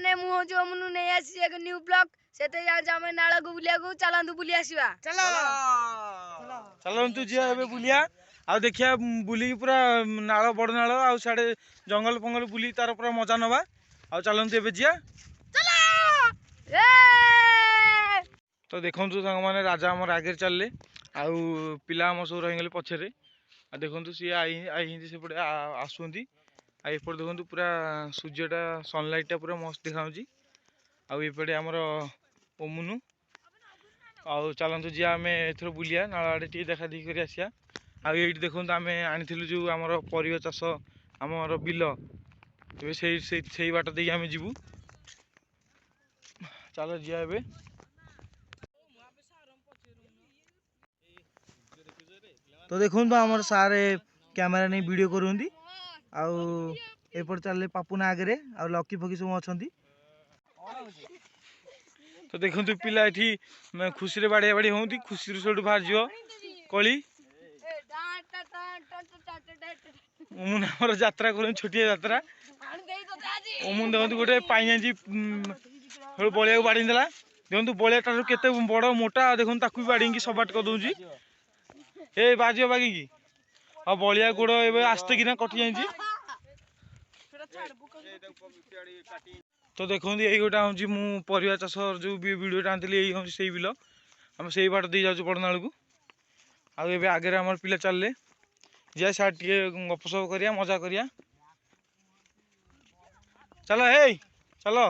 मैंने मुझ जो मनु नहीं आसी एक न्यू ब्लॉग सेते जामे नाला को बुलिया को चलांतु बुली आसीबा चलो चलंतु जिया एबे बुलिया आ देखिया बुली पूरा नाଳ बड़ नाଳ आ साडे जंगल फंगल बुली तार पूरा मजा नबा आ चलंतु एबे जिया चलो ए तो देखंतु संग माने राजा हमर आगे चलले आ पिला हम सब रही गले पछरे आ देखंतु सी आई आई से पड़े आसुंदी आ एपट देखंतु पूरा सूर्यटा सनलाइट टा पूरा मस्त दिखाउची आ एपटे हमर ओमुनु आ चलंतु जी आम एथर बुलिया नाला आड़े टी देखा देखी कर आसिया आ ये देखंतु आम आनिथिलु जो हमर परिवा चाष हमर बिल एबे सेई बाट देई आम जीवु चलो जिया एबे तो देखो तो आम सारे कैमेरा नहीं वीडियो करूँगी आउट चल पापुना आगे आ लकी फकी सब अच्छा तो देखो पिला ये खुशी रे बाड़िया बाड़ी होती खुशी सब बाहर जीव कली ओमुन आम यात्रा कर छोटिया यात्रा ओमुन देखो गोटे पाइना बलिया को बाड़ी देला देखो बलिया टार केते बड़ मोटा देखो ताकू बाड़ी सबाट कर दूसरी ए बाजियो बागी की आ बलिया गोड़ ए आस्ते कि कटि जाइए तो देखो यही गोटा हूँ मु परिवा चाष जो वीडियो आनी यही हूँ से बिल आम से बाट दे जाऊँ बड़नाल को आगे आगे आम पिला चलले जा सार टे गपसप करिया मजा करिया चलो हे चलो